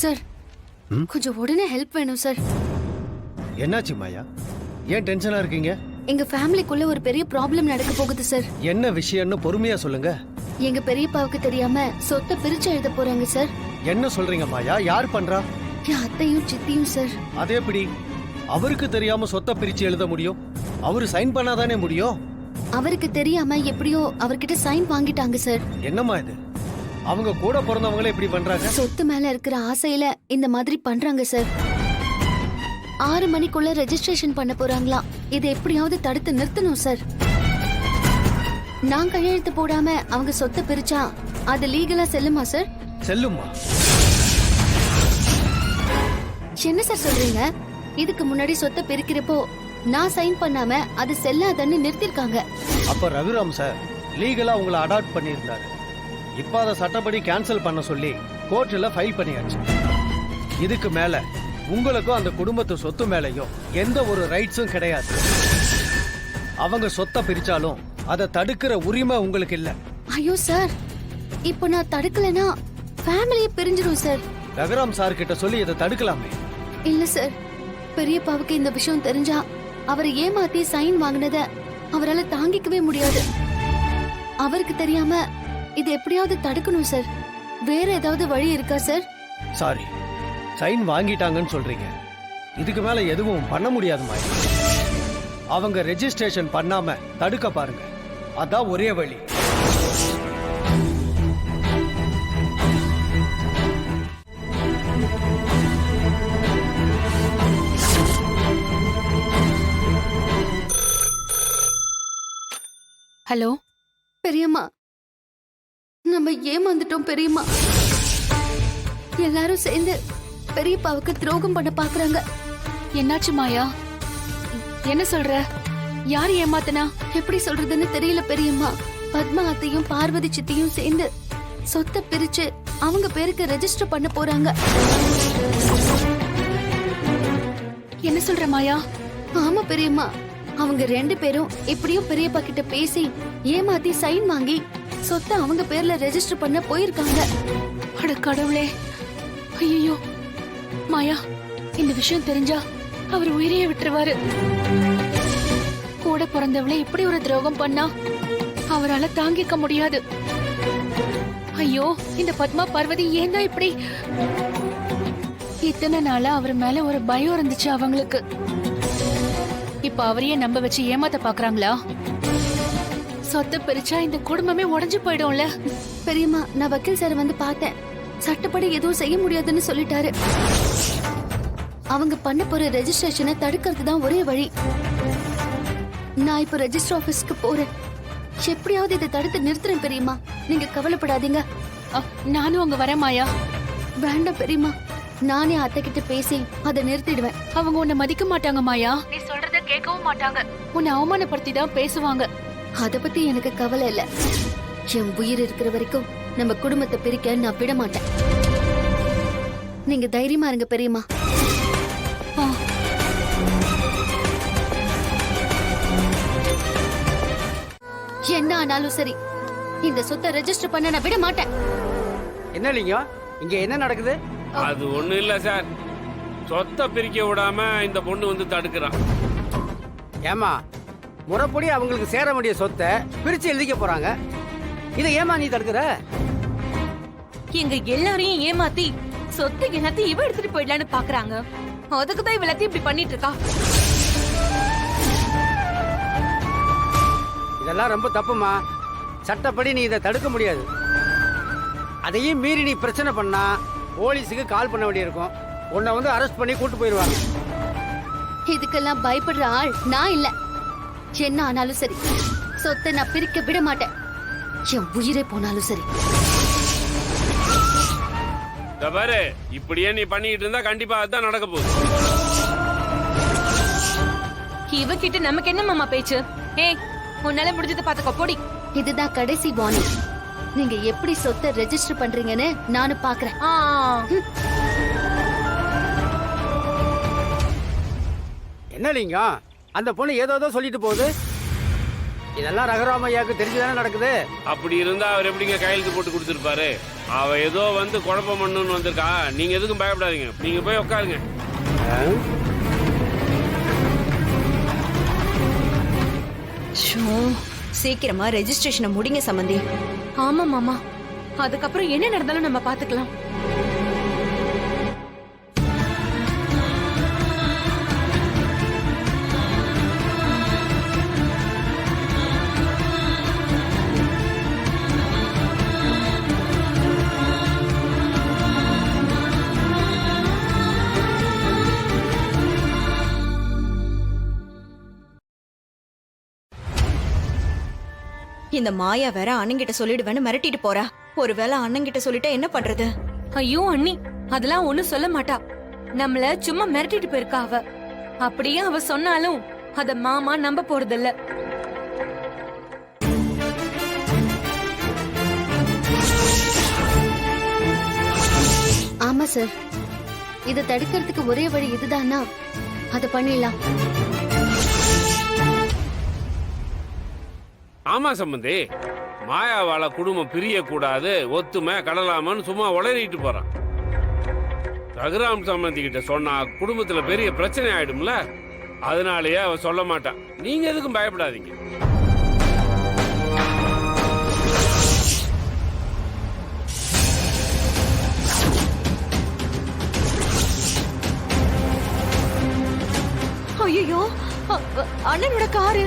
Sir கொஞ்சம் உடனே help வேணும் சார். என்னாச்சு மாயா? ஏன் டென்ஷனா இருக்கீங்க? எங்க ஃபேமிலிக்குள்ள ஒரு பெரிய ப்ராப்ளம் நடக்க போகுது சார். என்ன விஷயம்னு பொறுமையா சொல்லுங்க. எங்க பெரியப்பாவுக்கு தெரியாம சொத்தை பிரிச்சு எழுத போறாங்க சார். என்ன சொல்றீங்க மாயா? யார் பண்றா? என் அத்தையும் சித்தியும் சார். அது எப்படி அவருக்கு தெரியாம சொத்தை பிரிச்சு எழுத முடியும்? அவரு சைன் பண்ணாதானே முடியும். அவருக்கு தெரியாம எப்படியோ அவர்கிட்ட சைன் வாங்கிட்டாங்க சார். என்னம்மா இது? அவங்க கூட பிறந்தவங்களே இப்படி பண்றாங்க? சொத்து மேல இருக்கிற ஆசையில இந்த மாதிரி பண்றாங்க சார். 6 மணிக்குள்ள ரெஜிஸ்ட்ரேஷன் பண்ண போறாங்களாம். இதை எப்படியாவது தடுத்து நிறுத்தணும் சார். நான் கையெழுத்து போடாம அவங்க சொத்தை பிரிச்சா அது லீகலா செல்லுமா சார்? செல்லுமா? என்ன சார் சொல்றீங்க? இதுக்கு முன்னாடி சொத்தை பிரிக்கிறப்போ நான் சைன் பண்ணாம அது செல்லாதன்னு நிறுத்திருக்காங்க. அப்ப ரவிராம் சார் லீகலா உங்களை அடாப்ட் பண்ணியிருந்தாரு. இப்ப அதை சட்டப்படி கேன்சல் பண்ண சொல்லி கோர்ட்ல ஃபைல் பண்ணியாச்சு. இதுக்கு மேல உங்களுக்கும் அந்த குடும்பத்து சொத்து மேலையும் எந்த ஒரு ரைட்ஸும் கிடையாது. அவங்க சொத்தை பிரிச்சாலும் அதை தடுக்கிற உரிமை உங்களுக்கு இல்ல. ஐயோ சார், இப்போ நான் தடுக்கலனா ஃபேமிலியே பிரிஞ்சிரும் சார். ரகுராம் சார் கிட்ட சொல்லி இதை தடுக்கலாமே. இல்ல சார், பெரியப்பாவுக்கு இந்த விஷயம் தெரிஞ்சா அவரை ஏமாத்தி சைன் வாங்கினத அவரால தாங்கிக்கவே முடியாது. அவருக்கு தெரியாம இது எப்படியாவது தடுக்கணும் சார். வேற ஏதாவது வழி இருக்கா சார்? சாரி, சைன் வாங்கிட்டாங்கன்னு சொல்றீங்க. இதுக்கு மேல எதுவும் பண்ண முடியாது மாயா. அவங்க ரெஜிஸ்ட்ரேஷன் பண்ணாம தடுக்க பாருங்க. அதான் ஒரே வழி. ஹலோ பெரியம்மா, நம்ம ஏமாந்துட்டோம் பெரியம்மா. எல்லாரும் சேர்ந்து பெரியப்பாவுக்கு துரோகம் பண்ண பாக்குறாங்க. என்னாச்சு மாயா? என்ன சொல்ற? யார் ஏமாத்தனா? எப்படி சொல்றதுன்னு தெரியல பெரியம்மா. பத்மா அத்தையும் பார்வதி சித்தியும் சேர்ந்து சொத்தை பிரிச்சு அவங்க பேருக்கு ரெஜிஸ்டர் பண்ண போறாங்க. என்ன சொல்ற மாயா? ஆமா பெரியம்மா, அவங்க 2 பேரும் எப்படியும் பெரியப்பா கிட்ட பேசி ஏமாத்தி சைன் வாங்கி சொத்தை அவங்க பேர்ல ரெஜிஸ்டர் பண்ண போயிருக்காங்க. அட கடவுளே! ஐயோ மாயா, இந்த விஷயம் தெரிஞ்சா அவர் உயிரையே விட்டுருவாரு. கூட பிறந்தவளை இப்படி ஒரு துரோகம் பண்ணா அவரால தாங்கிக்க முடியாது. ஐயோ, இந்த பத்மா பார்வதி ஏன் தான் இப்படி? இத்தனை நாளா அவர் மேல ஒரு பயம் இருந்துச்சு அவங்களுக்கு. இப்ப அவரையே நம்ப வச்சு ஏமாத்த பாக்குறாங்களா? சொத்தை பிரிச்சா இந்த குடும்பமே உடைஞ்சு போயிடும்ல. பெரியம்மா, நான் வக்கீல் சார் வந்து பார்த்தேன். சட்டப்படி எதுவும் செய்ய முடியாதுன்னு சொல்லிட்டாரு. அவங்க பண்ண போற ரெஜிஸ்ட்ரேஷனை தடுக்கிறது தான் ஒரே வழி. நான் இப்ப ரெஜிஸ்டர் ஆபீஸ்க்கு போறேன். எப்படியாவது இதை தடுத்து நிறுத்துறேன் பெரியம்மா. நீங்க கவலைப்படாதீங்க. நானும் அங்க வரேன் மாயா. வேண்டாம் பெரியம்மா, நானே அத்தை கிட்ட பேசி அதை நிறுத்திடுவேன். அவங்க உன்னை மதிக்க மாட்டாங்க மாயா. நீ சொல்றத கேட்கவும் மாட்டாங்க. உன்னை அவமானப்படுத்தி தான் பேசுவாங்க. அத பத்தி எனக்கு கவலை இல்ல. என் உயிர் இருக்கிற வரைக்கும் நம்ம குடும்பத்தை பிரிக்க நான் விட மாட்டேன். நீங்க தைரியமா இருங்க பெரியம்மா. என்ன ஆனாலும் சரி, இந்த சொத்தை ரெஜிஸ்டர் பண்ண நான் விட மாட்டேன். என்ன இல்லைங்க, இங்க என்ன நடக்குது? அது ஒண்ணு இல்ல சார், சொத்தை பிரிக்க விடாம இந்த பொண்ணு வந்து தடுக்கிறான். ஏமா, முறைப்படி அவங்களுக்கு சேர வேண்டிய சொத்தை பிரிச்சு எழுதிக்க போறாங்க. இதை ஏமா நீ தடுக்கிற? எங்க எல்லாரையும் ஏமாத்தி சொத்து எல்லாத்தையும் இவ எடுத்துட்டு போயிடலான்னு பாக்குறாங்க. அதுக்குதான் இவ எல்லாத்தையும் இப்படி பண்ணிட்டு இருக்கா. இதெல்லாம் ரொம்ப தப்புமா. சட்டப்படி நீ இதை தடுக்க முடியாது. அதையும் மீறி நீ பிரச்சனை பண்ணா போலீஸுக்கு கால் பண்ண வேண்டியிருக்கும். உன்னை வந்து அரெஸ்ட் பண்ணி கூட்டு போயிடுவாங்க. இதுக்கெல்லாம் பயப்படுற ஆள் நான் இல்ல. என்ன ஆனாலும் சரி, சொத்தை நான் பிரிக்க விட மாட்டேன். என் உயிரே போனாலும் சரி. பாரு, இப்படியே நீ பண்ணிட்டு இருந்தா கண்டிப்பா அதுதான் நடக்க போகுது. இவகிட்ட நமக்கு என்ன மாமா பேச்சு? ஏய், உன்னால முடிஞ்சதை பாத்துக்கோ, போடி. இதுதான் கடைசி வார்னிங். நீங்க எப்படி சொத்தை ரெஜிஸ்டர் பண்றீங்கன்னு நானும் பாக்குறேன். என்ன இல்லைங்க, அந்த பொண்ணு ஏதோ சொல்லிட்டு போகுது. இதெல்லாம் ரகுராமையாவுக்கு தெரிஞ்சுதானே நடக்குது. அப்படி இருந்தா அவர் எப்படிங்க கையெழுத்து போட்டு கொடுத்துருப்பாரு? அவ ஏதோ வந்து குழப்பம் பண்ணுன்னு வந்திருக்கா. நீங்க எதுக்கும் பயப்படாதீங்க, நீங்க போய் உட்காருங்க. சீக்கிரமா ரெஜிஸ்ட்ரேஷனை முடிங்க சம்பந்தி. ஆமா மாமா, அதுக்கப்புறம் என்ன நடந்தாலும் நம்ம பாத்துக்கலாம். இந்த மாயா வேற அண்ணங்கிட்ட சொல்லிடுவேன்னு மிரட்டிட்டு போறா. ஒருவேளை அண்ணங்கிட்ட சொல்லிட்டா என்ன பண்றது? ஐயோ அண்ணி, அதெல்லாம் ஒண்ணும் சொல்ல மாட்டா. நம்மள சும்மா மிரட்டிட்டு போயிருக்கா அவ. அப்படியே அவ சொன்னாலும் அத மாமா நம்ப போறதில்ல. ஆமா சார், இதை தடுக்கிறதுக்கு ஒரே வழி இதுதானா? அதை பண்ணிடலாம். ஆமா சம்பந்தி, மாயாவால குடும்பம் பிரியக்கூடாது, ஒத்துமை கடலாமன்னு சும்மா உளறிட்டு போறான். ரகுராம் சம்பந்தி கிட்ட சொன்னா குடும்பத்துல பெரிய பிரச்சனை ஆயிடும்ல, அதனாலயே அவ சொல்ல மாட்டான். நீங்க எதுக்கும் பயப்படாதீங்க. ஐயோ, அண்ணனோட காரு